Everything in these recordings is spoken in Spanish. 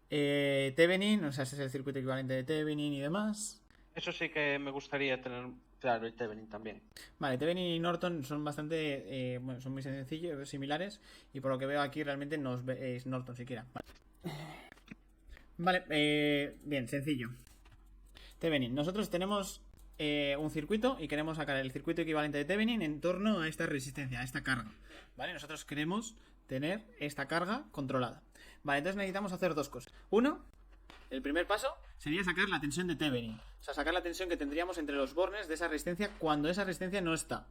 Thevenin, o sea, ese es el circuito equivalente de Thevenin y demás. Eso sí que me gustaría tener claro, el Tevenin también. Vale, Thevenin y Norton son bastante, bueno, son muy sencillos, similares, y por lo que veo aquí realmente no es Norton siquiera. Vale, bien, sencillo. Thevenin, nosotros tenemos un circuito y queremos sacar el circuito equivalente de Thevenin en torno a esta resistencia, a esta carga. Vale, nosotros queremos tener esta carga controlada. Vale, entonces necesitamos hacer dos cosas. Uno, el primer paso sería sacar la tensión de Thevenin. O sea, sacar la tensión que tendríamos entre los bornes de esa resistencia cuando esa resistencia no está.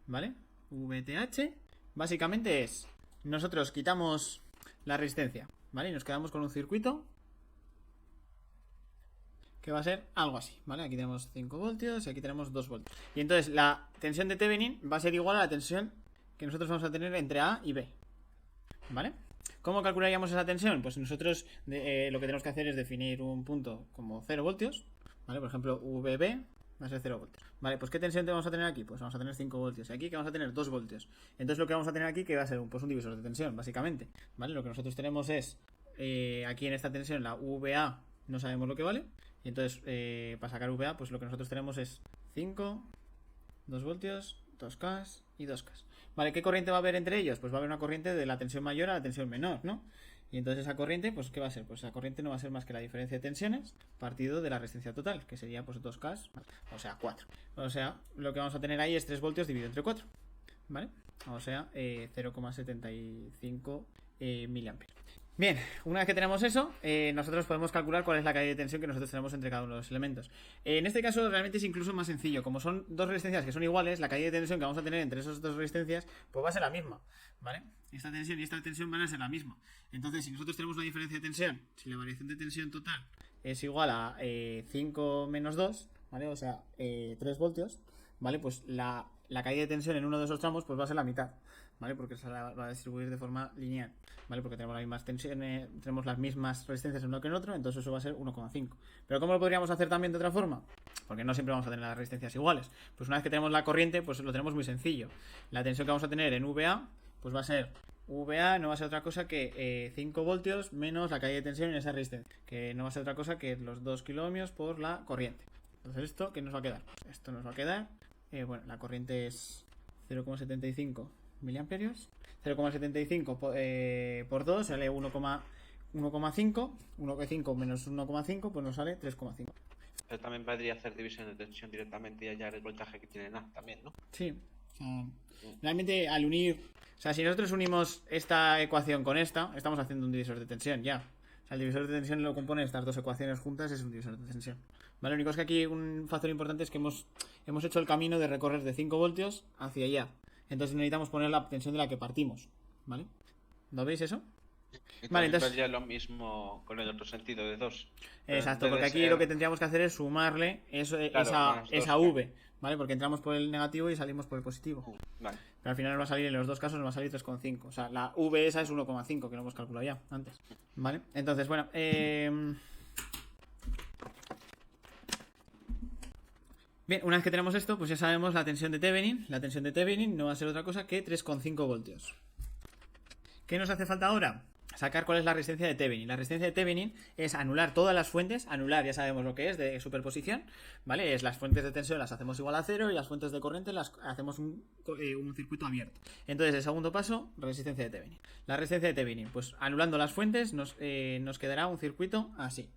¿Vale? VTH básicamente es, nosotros quitamos la resistencia, ¿vale? Y nos quedamos con un circuito que va a ser algo así, ¿vale? Aquí tenemos 5 voltios y aquí tenemos 2 voltios. Y entonces la tensión de Thevenin va a ser igual a la tensión que nosotros vamos a tener entre A y B, ¿vale? ¿Cómo calcularíamos esa tensión? Pues nosotros lo que tenemos que hacer es definir un punto como 0 voltios, ¿vale? Por ejemplo, VB va a ser 0 voltios. Vale, pues ¿qué tensión vamos a tener aquí? Pues vamos a tener 5 voltios. Y aquí que vamos a tener 2 voltios. Entonces lo que vamos a tener aquí que va a ser pues un divisor de tensión, básicamente. ¿Vale? Lo que nosotros tenemos es, aquí en esta tensión, la VA no sabemos lo que vale. Y entonces, para sacar VA, pues lo que nosotros tenemos es 5, 2 voltios, 2K y 2K. Vale, ¿qué corriente va a haber entre ellos? Pues va a haber una corriente de la tensión mayor a la tensión menor, ¿no? Y entonces esa corriente, pues ¿qué va a ser? Pues esa corriente no va a ser más que la diferencia de tensiones partido de la resistencia total, que sería pues 2K, o sea, 4. O sea, lo que vamos a tener ahí es 3 voltios dividido entre 4, ¿vale? O sea, 0,75 miliamperes. Bien, una vez que tenemos eso, nosotros podemos calcular cuál es la caída de tensión que nosotros tenemos entre cada uno de los elementos. En este caso realmente es incluso más sencillo. Como son dos resistencias que son iguales, la caída de tensión que vamos a tener entre esas dos resistencias pues va a ser la misma, ¿vale? Esta tensión y esta tensión van a ser la misma. Entonces, si nosotros tenemos una diferencia de tensión, si la variación de tensión total es igual a 5 menos 2, ¿vale? O sea, 3 voltios, ¿vale? Pues la caída de tensión en uno de esos tramos pues va a ser la mitad, ¿vale? Porque se la va a distribuir de forma lineal, ¿vale? Porque tenemos las mismas tensiones, tenemos las mismas resistencias en uno que en otro, entonces eso va a ser 1,5. Pero ¿cómo lo podríamos hacer también de otra forma? Porque no siempre vamos a tener las resistencias iguales. Pues una vez que tenemos la corriente, pues lo tenemos muy sencillo. La tensión que vamos a tener en VA, pues va a ser VA no va a ser otra cosa que 5 voltios menos la caída de tensión en esa resistencia, que no va a ser otra cosa que los 2 kiloohmios por la corriente. Entonces esto, ¿qué nos va a quedar? Esto nos va a quedar, bueno, la corriente es 0,75 miliamperios. 0,75 por 2 sale 1,5. 1,5 menos 1,5 pues nos sale 3,5. Pero también podría hacer división de tensión directamente y hallar el voltaje que tiene A también, ¿no? Sí, o sea, realmente al unir, o sea, si nosotros unimos esta ecuación con esta, estamos haciendo un divisor de tensión ya. O sea, el divisor de tensión lo compone estas dos ecuaciones juntas, es un divisor de tensión. Vale, lo único es que aquí un factor importante es que hemos hecho el camino de recorrer de 5 voltios hacia allá. Entonces necesitamos poner la tensión de la que partimos, ¿vale? ¿Lo veis eso? Y Vale, también entonces, valdría lo mismo con el otro sentido de 2. exacto, porque aquí lo que tendríamos que hacer es sumarle Claro, más esa 2. V, ¿vale? Porque entramos por el negativo y salimos por el positivo. Vale. Pero al final nos va a salir, en los dos casos nos va a salir 3,5. O sea, la V esa es 1,5, que lo hemos calculado ya antes. ¿Vale? Entonces, bueno, bien, una vez que tenemos esto, pues ya sabemos la tensión de Thevenin. La tensión de Thevenin no va a ser otra cosa que 3,5 voltios. ¿Qué nos hace falta ahora? Sacar cuál es la resistencia de Thevenin. La resistencia de Thevenin es anular todas las fuentes. Anular, ya sabemos lo que es, de superposición, ¿vale? Es las fuentes de tensión las hacemos igual a 0 y las fuentes de corriente las hacemos un circuito abierto. Entonces, el segundo paso, resistencia de Thevenin. La resistencia de Thevenin, pues anulando las fuentes nos quedará un circuito así,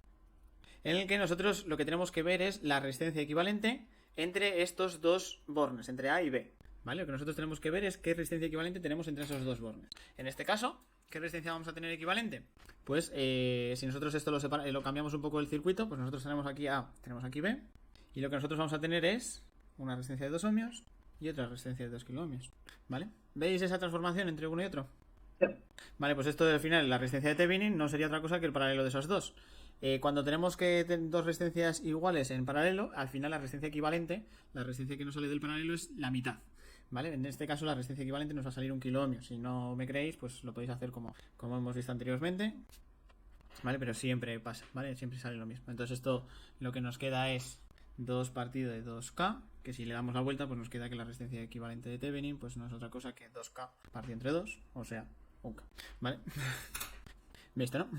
en el que nosotros lo que tenemos que ver es la resistencia equivalente entre estos dos bornes, entre A y B. ¿Vale? Lo que nosotros tenemos que ver es qué resistencia equivalente tenemos entre esos dos bornes. En este caso, ¿qué resistencia vamos a tener equivalente? Pues si nosotros esto lo cambiamos un poco el circuito, pues nosotros tenemos aquí A, tenemos aquí B, y lo que nosotros vamos a tener es una resistencia de 2 ohmios y otra resistencia de 2 kiloohmios. ¿Vale? ¿Veis esa transformación entre uno y otro? Vale, pues esto al final, la resistencia de Thevenin no sería otra cosa que el paralelo de esos dos. Cuando tenemos que tener dos resistencias iguales en paralelo, al final la resistencia equivalente, la resistencia que nos sale del paralelo es la mitad. ¿Vale? En este caso la resistencia equivalente nos va a salir 1 kiloohmio. Si no me creéis, pues lo podéis hacer como hemos visto anteriormente. ¿Vale? Pero siempre pasa, ¿vale? Siempre sale lo mismo. Entonces esto lo que nos queda es 2 partido de 2K, que si le damos la vuelta, pues nos queda que la resistencia equivalente de Thevenin pues no es otra cosa que 2K partido entre 2, o sea, 1K, ¿vale? Visto, ¿no?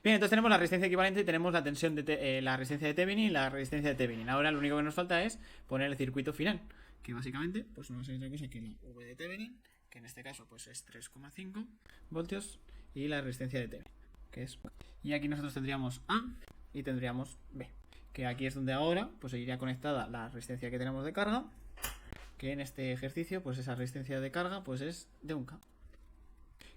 Bien, entonces tenemos la resistencia equivalente y tenemos la tensión de la resistencia de Thevenin y la resistencia de Thevenin. Ahora lo único que nos falta es poner el circuito final, que básicamente pues no va a ser otra cosa que la V de Thevenin, que en este caso pues es 3,5 voltios, y la resistencia de Thevenin, que es... Y aquí nosotros tendríamos A y tendríamos B, que aquí es donde ahora pues seguiría conectada la resistencia que tenemos de carga, que en este ejercicio pues esa resistencia de carga pues es de 1K.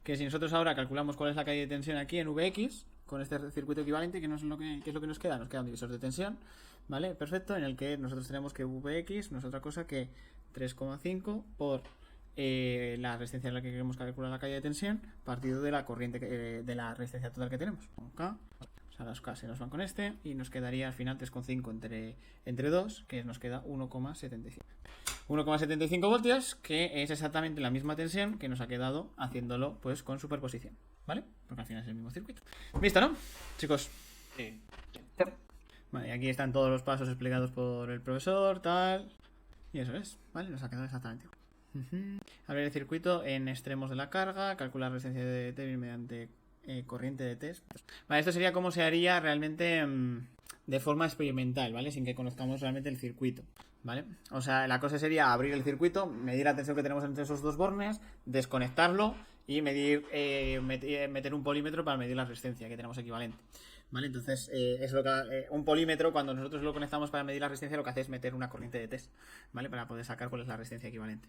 Que si nosotros ahora calculamos cuál es la calle de tensión aquí en Vx, con este circuito equivalente, ¿qué es lo que nos queda? Nos queda un divisor de tensión, ¿vale? Perfecto, en el que nosotros tenemos que Vx no es otra cosa que 3,5 por la resistencia en la que queremos calcular la calle de tensión, partido de la corriente, de la resistencia total que tenemos. K, o sea, las K se nos van con este, y nos quedaría al final 3,5 entre 2, que nos queda 1,75. 1,75 voltios, que es exactamente la misma tensión que nos ha quedado haciéndolo pues con superposición, ¿vale? Porque al final es el mismo circuito. ¿Visto, no? Chicos. Sí. Vale, aquí están todos los pasos explicados por el profesor, tal. Y eso es, ¿vale? Nos ha quedado exactamente igual. Abrir el circuito en extremos de la carga, calcular resistencia de Thevenin mediante corriente de test. Vale, esto sería como se haría realmente de forma experimental, ¿vale? Sin que conozcamos realmente el circuito, ¿vale? O sea, la cosa sería abrir el circuito, medir la tensión que tenemos entre esos dos bornes, desconectarlo y medir meter un polímetro para medir la resistencia que tenemos equivalente. ¿Vale? Entonces, es lo que, un polímetro, cuando nosotros lo conectamos para medir la resistencia, lo que hace es meter una corriente de test, ¿vale? Para poder sacar cuál es la resistencia equivalente.